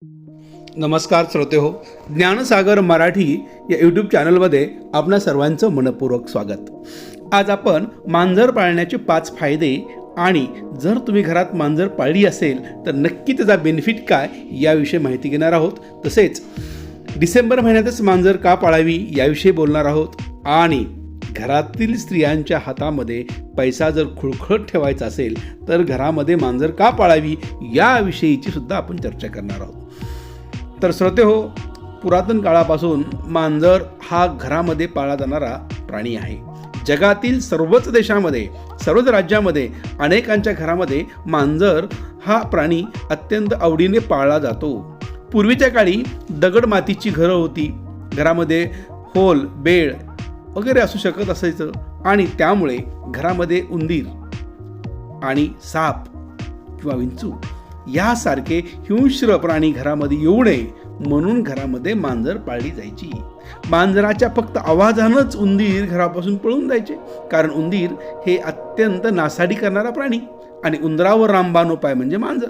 नमस्कार श्रोते हो, ज्ञानसागर मराठी या यूट्यूब चॅनलमध्ये आपणा सर्वांचं मनपूर्वक स्वागत. आज आपण मांजर पाळण्याचे 5 फायदे आणि जर तुम्ही घरात मांजर पाळली असेल तर नक्की त्याचा बेनिफिट काय याविषयी माहिती घेणार आहोत. तसेच डिसेंबर महिन्यातच मांजर का पाळावी याविषयी बोलणार आहोत आणि घरातील स्त्रियांच्या हातामध्ये पैसा जर खुळखुळत ठेवायचा असेल तर घरामध्ये मांजर का पाळावी याविषयीची सुद्धा आपण चर्चा करणार आहोत. तर श्रोते हो, पुरातन काळापासून मांजर हा घरामध्ये पाळला जाणारा प्राणी आहे. जगातील सर्वच देशामध्ये, सर्वच राज्यामध्ये अनेकांच्या घरामध्ये मांजर हा प्राणी अत्यंत आवडीने पाळला जातो. पूर्वीच्या काळी दगड मातीची घरं होती, घरामध्ये होल बेड वगैरे असू शकत असायचं आणि त्यामुळे घरामध्ये उंदीर आणि साप किंवा विंचू यासारखे हिंस्र प्राणी घरामध्ये येऊ नये म्हणून घरामध्ये मांजर पाळली जायची. मांजराच्या फक्त आवाजानंच उंदीर घरापासून पळून जायचे, कारण उंदीर हे अत्यंत नासाडी करणारा प्राणी आणि उंदरावर रामबाण उपाय म्हणजे मांजर.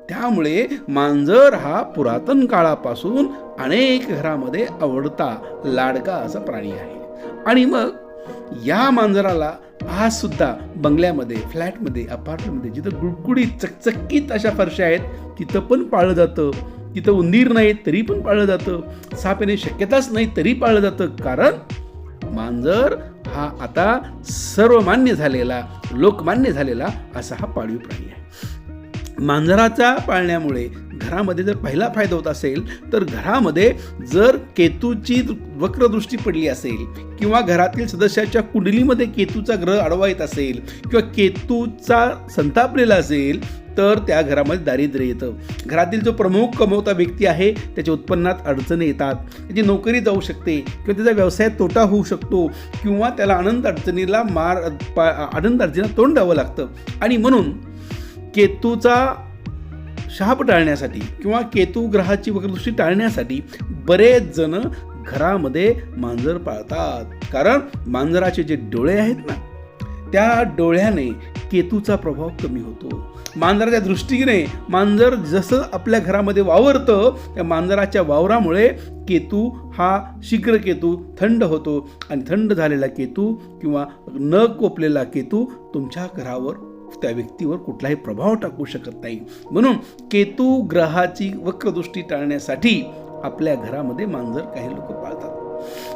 त्यामुळे मांजर हा पुरातन काळापासून अनेक घरामध्ये आवडता लाडका असा प्राणी आहे. आणि मग या मांजराला आज सुद्धा बंगल्यामध्ये, फ्लॅटमध्ये, अपार्टमेंटमध्ये जिथं गुडगुडीत चकचकीत अशा फरशा आहेत तिथं पण पाळलं जातं. तिथं उंदीर नाही तरी पण पाळलं जातं, साप येण्याची शक्यताच नाही तरी पाळलं जातं, कारण मांजर हा आता सर्वमान्य झालेला, लोकमान्य झालेला असा हा पाळीव प्राणी आहे. मांजराचा पाळण्यामुळे घरामध्ये जर पहिला फायदा होत असेल तर घरामध्ये जर केतूची वक्रदृष्टी पडली असेल किंवा घरातील सदस्याच्या कुंडलीमध्ये केतूचा ग्रह आडवा येत असेल किंवा केतूचा संतापलेला असेल तर त्या घरामध्ये दारिद्र्य येतं. घरातील जो प्रमुख कमवता व्यक्ती आहे त्याच्या उत्पन्नात अडचणी येतात, त्याची नोकरी जाऊ शकते किंवा त्याचा व्यवसायात तोटा होऊ शकतो किंवा त्याला अनंत अडचणीला तोंड द्यावं लागतं. आणि म्हणून केतूचा शाप टाळण्यासाठी किंवा केतू ग्रहाची वक्रदृष्टी टाळण्यासाठी बरेच जण घरामध्ये मांजर पाळतात, कारण मांजराचे जे डोळे आहेत ना त्या डोळ्याने केतूचा प्रभाव कमी होतो. मांजराच्या दृष्टीने मांजर जसं आपल्या घरामध्ये वावरतं त्या मांजराच्या वावरामुळे केतू हा शीघ्र केतू थंड होतो आणि थंड झालेला केतू किंवा न कोपलेला केतू तुमच्या घरावर, त्या व्यक्तीवर कुठलाही प्रभाव टाकू शकत नाही. म्हणून केतू ग्रहाची वक्रदृष्टी टाळण्यासाठी आपल्या घरामध्ये मांजर काही लोक पाळतात.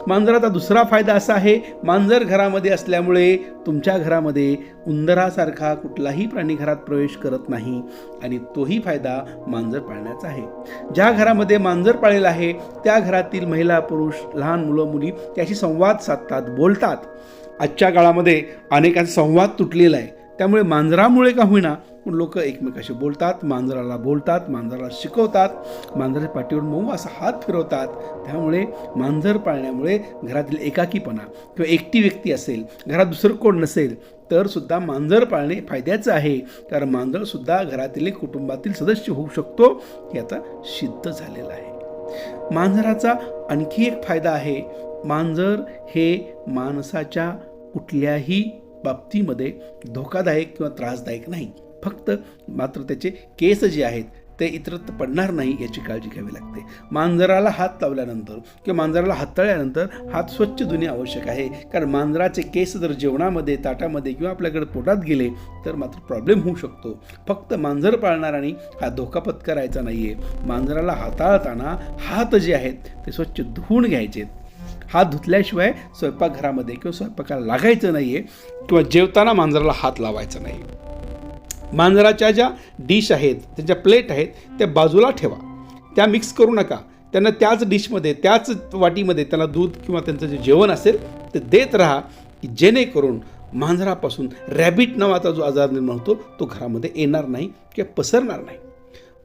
मांजराचा दुसरा फायदा असा आहे, मांजर घरामध्ये असल्यामुळे तुमच्या घरामध्ये उंदरासारखा कुठलाही प्राणी घरात प्रवेश करत नाही आणि तोही फायदा मांजर पाळण्याचा आहे. ज्या घरामध्ये मांजर पाळलेला आहे त्या घरातील महिला, पुरुष, लहान मुलं मुली त्याशी संवाद साधतात, बोलतात. आजच्या काळामध्ये अनेकांचा संवाद तुटलेला आहे, त्यामुळे मांजरामुळे का होईना पण लोक एकमेकाशी बोलतात, मांजराला बोलतात, मांजराला शिकवतात, मांजराच्या पाठीवर मऊ असा हात फिरवतात. त्यामुळे मांजर पाळण्यामुळे घरातील एकाकीपणा किंवा एकटी व्यक्ती असेल, घरात दुसरं कोण नसेल तर सुद्धा मांजर पाळणे फायद्याचं आहे, कारण मांजर सुद्धा घरातील कुटुंबातील सदस्य होऊ शकतो हे आता सिद्ध झालेलं आहे. मांजराचा आणखी एक फायदा आहे, मांजर हे माणसाच्या कुठल्याही बाबतीमध्ये धोकादायक किंवा त्रासदायक नाही, फक्त मात्र त्याचे केस जे आहेत ते इतरत्र पडणार नाही याची काळजी घ्यावी लागते. मांजराला हात लावल्यानंतर किंवा मांजराला हाताळल्यानंतर हात स्वच्छ धुणे आवश्यक आहे, कारण मांजराचे केस जर जेवणामध्ये, ताटामध्ये किंवा आपल्याकडे पोटात गेले तर मात्र प्रॉब्लेम होऊ शकतो. फक्त मांजर पाळणाऱ्यांनी हा धोका पत्करायचा नाही आहे. मांजराला हाताळताना हात जे आहेत ते स्वच्छ धुवून घ्यायचे. हात धुतल्याशिवाय स्वयंपाकघरामध्ये किंवा स्वयंपाकाला लागायचं नाही आहे किंवा जेवताना मांजराला हात लावायचा नाही. मांजराच्या ज्या डिश आहेत, त्यांच्या प्लेट आहेत त्या बाजूला ठेवा, त्या मिक्स करू नका. त्यांना त्याच डिशमध्ये, त्याच वाटीमध्ये त्यांना दूध किंवा त्यांचं जे जेवण असेल ते देत राहा, की जेणेकरून मांजरापासून रॅबिट नावाचा जो आजार निर्माण होतो तो घरामध्ये येणार नाही किंवा पसरणार नाही.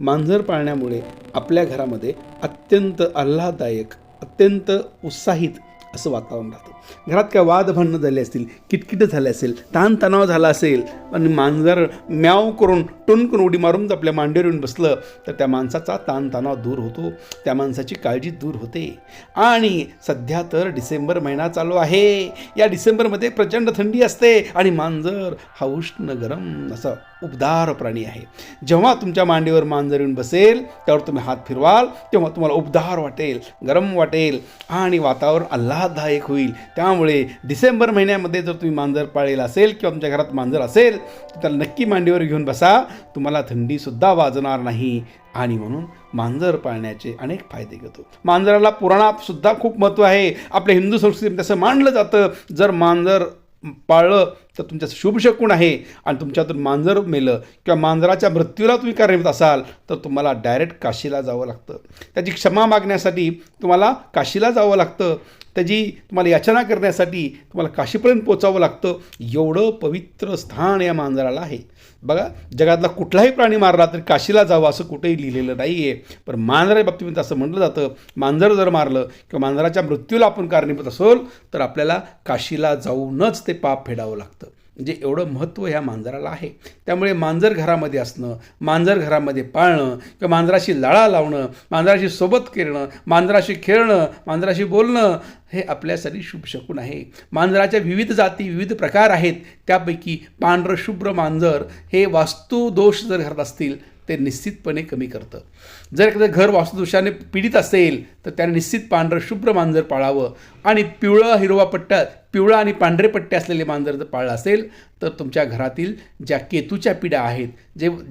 मांजर पाळण्यामुळे आपल्या घरामध्ये अत्यंत आल्हाददायक, अत्यंत उत्साहित असं वातावरण राहतं. घरात काय वाद भांडणं झाले असतील, किटकिट झाले असेल, ताणतणाव झाला असेल आणि मांजर म्याव करून टुनकून उडी मारून आपल्या मांडीवर येऊन बसलं तर त्या माणसाचा ताणतणाव दूर होतो, त्या माणसाची काळजी दूर होते. आणि सध्या तर डिसेंबर महिना चालू आहे. या डिसेंबरमध्ये प्रचंड थंडी असते आणि मांजर हा उष्ण गरम असा उबदार प्राणी आहे. जेव्हा तुमच्या मांडीवर मांजर येऊन बसेल त्यावर तुम्ही हात फिरवाल तेव्हा तुम्हाला उबदार वाटेल, गरम वाटेल आणि वातावरण आल्हाददायक होईल. त्यामुळे डिसेंबर महिन्यामध्ये जर तुम्ही मांजर पाळलेला असेल किंवा तुमच्या घरात मांजर असेल तर त्याला नक्की मांडीवर घेऊन बसा, तुम्हाला थंडीसुद्धा वाजणार नाही. आणि म्हणून मांजर पाळण्याचे अनेक फायदे घेतो. मांजराला पुराणात सुद्धा खूप महत्त्व आहे. आपल्या हिंदू संस्कृतीमध्ये असं मानलं जातं, जर मांजर पाळलं तर तुमच्या शुभ शकून आहे आणि तुमच्यातून मांजर मेलं किंवा मांजराच्या मृत्यूला तुम्ही कारणीभूत असाल तर तुम्हाला डायरेक्ट काशीला जावं लागतं. त्याची क्षमा मागण्यासाठी तुम्हाला काशीला जावं लागतं. त्याची तुम्हाला याचना करण्यासाठी तुम्हाला काशीपर्यंत पोचावं लागतं. एवढं पवित्र स्थान या मांजराला आहे. बघा, जगातला कुठलाही प्राणी मारला तरी काशीला जावं असं कुठेही लिहिलेलं नाही आहे. पण मांजराच्या बाबतीत असं म्हटलं जातं, मांजर जर मारलं किंवा मांजराच्या मृत्यूला आपण कारणीभूत असेल तर आपल्याला काशीला जाऊनच ते पाप फेडावं लागतं. म्हणजे एवढं महत्त्व ह्या मांजराला आहे. त्यामुळे मांजर घरामध्ये असणं, मांजर घरामध्ये पाळणं किंवा मांजराशी लळा लावणं, मांजराशी सोबत खेळणं, मांजराशी खेळणं, मांजराशी बोलणं हे आपल्यासाठी शुभ शकून आहे. मांजराच्या विविध जाती, विविध प्रकार आहेत. त्यापैकी पांढरं शुभ्र मांजर हे वास्तुदोष जर घरात असतील ते निश्चितपणे कमी करतं. जर एखादं घर वास्तुदोषाने पीडित असेल तर त्याने निश्चित पांढरं शुभ्र मांजर पाळावं. आणि पिवळा आणि पांढरे पट्टे असलेले मांजर जर पाळलं असेल तर तुमच्या घरातील ज्या केतूच्या पिढ्या आहेत,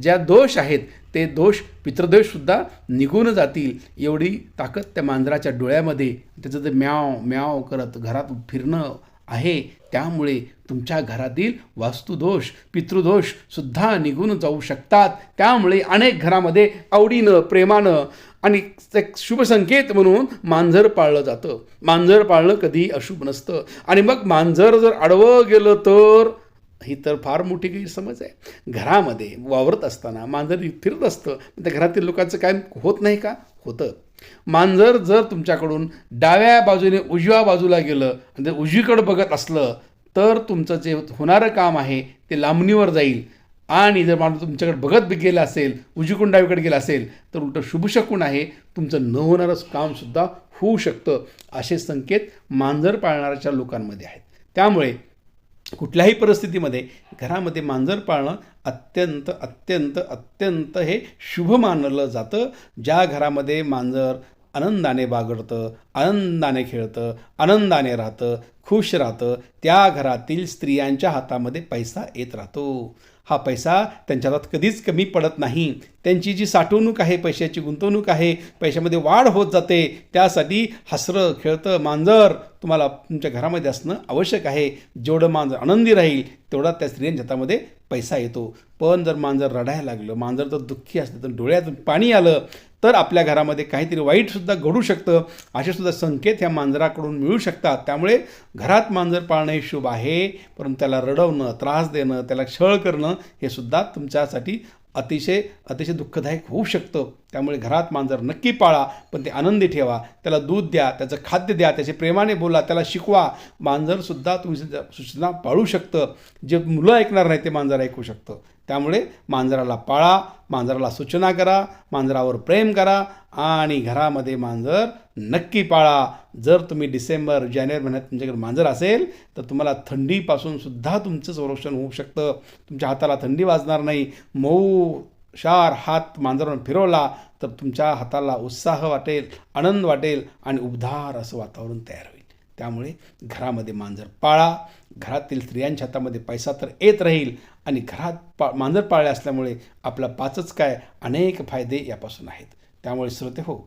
ज्या दोष आहेत ते दोष, पितृदोषसुद्धा निघून जातील. एवढी ताकद त्या मांजराच्या डोळ्यामध्ये, त्याचं जे म्याव म्याव करत घरात फिरणं आहे. त्यामुळे तुमच्या घरातील वास्तुदोष, पितृदोषसुद्धा निघून जाऊ शकतात. त्यामुळे अनेक घरामध्ये आवडीनं, प्रेमानं आणि एक शुभ संकेत म्हणून मांजर पाळलं जातं. मांजर पाळणं कधीही अशुभ नसतं. आणि मग मांजर जर आडवं गेलं तर ही तर फार मोठी गैरसमज आहे. घरामध्ये वावरत असताना मांजर फिरत असतं, त्या घरातील लोकांचं काय होत नाही का? होतं. मांजर जर तुमच्याकडून डाव्या बाजूने उजव्या बाजूला गेलं आणि जर उजवीकडं बघत असलं तर तुमचं जे होणारं काम आहे ते लांबणीवर जाईल. आणि जर माणूस तुमच्याकडे बघत गेला असेल, उजवीकडून डावीकडे गेला असेल तर उलटं शुभशकून आहे, तुमचं न होणारं कामसुद्धा होऊ शकतं. असे संकेत मांजर पाळणाऱ्या लोकांमध्ये आहेत. त्यामुळे कुठल्याही परिस्थितीमध्ये घरामध्ये मांजर पाळणं अत्यंत अत्यंत अत्यंत हे शुभ मानलं जातं. ज्या घरामध्ये मांजर आनंदाने बागडतं, आनंदाने खेळतं, आनंदाने राहतं, खुश राहतं, त्या घरातील स्त्रियांच्या हातामध्ये पैसा येत राहतो. हा पैसा त्यांच्या हातात कधीच कमी पडत नाही. त्यांची जी साठवणूक आहे, पैशाची गुंतवणूक आहे, पैशामध्ये वाढ होत जाते. त्यासाठी हसरं खेळतं मांजर तुम्हाला तुमच्या घरामध्ये असणं आवश्यक आहे. जेवढं मांजर आनंदी राहील तेवढा त्या स्त्रियांच्या हातामध्ये पैसा येतो. पण जर मांजर रडायला लागलं, मांजर जर दुःखी असलं, तर डोळ्यातून पाणी आलं तर आपल्या घरामध्ये काहीतरी वाईटसुद्धा घडू शकतं. असेसुद्धा संकेत ह्या मांजराकडून मिळू शकतात. त्यामुळे घरात मांजर पाळणं हे शुभ आहे, परंतु त्याला रडवणं, त्रास देणं, त्याला छळ करणं हे सुद्धा तुमच्यासाठी अतिशय अतिशय दुःखदायक होऊ शकतं. त्यामुळे घरात मांजर नक्की पाळा, पण ते आनंदी ठेवा. त्याला दूध द्या, त्याचं खाद्य द्या, त्याचे प्रेमाने बोला, त्याला शिकवा. मांजरसुद्धा तुम्ही सूचना पाळू शकतं. जे मुलं ऐकणार नाही ते मांजर ऐकू शकतं. त्यामुळे मांजराला पाळा, मांजराला सूचना करा, मांजरावर प्रेम करा आणि घरामध्ये मांजर नक्की पाळा. जर तुम्ही डिसेंबर जानेवारी महिन्यात तुमच्याकडे मांजर असेल तर तुम्हाला थंडीपासून सुद्धा तुमचं संरक्षण होऊ शकतं. तुमच्या हाताला थंडी वाजणार नाही. मऊ शार हात मांजरावर फिरवला तर तुमच्या हाताला उत्साह वाटेल, आनंद वाटेल आणि उबदार असं वातावरण तयार होईल. त्यामुळे घरामध्ये मांजर पाळा. घरातील स्त्रियांच्या हातामध्ये पैसा तर येत राहील आणि घरात मांजर पाळले असल्यामुळे आपला पाचच काय अनेक फायदे यापासून आहेत. त्यामुळे श्रोते हो,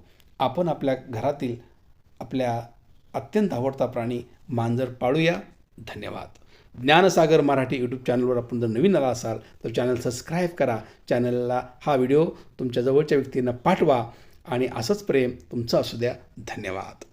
आपण आपल्या घरातील आपल्या अत्यंत आवडता प्राणी मांजर पाळूया. धन्यवाद. ज्ञानसागर मराठी यूट्यूब चॅनलवर आपण जर नवीन आला असाल तर चॅनल सबस्क्राईब करा. चॅनलला हा व्हिडिओ तुमच्या जवळच्या व्यक्तींना पाठवा आणि असंच प्रेम तुमचं असू द्या. धन्यवाद.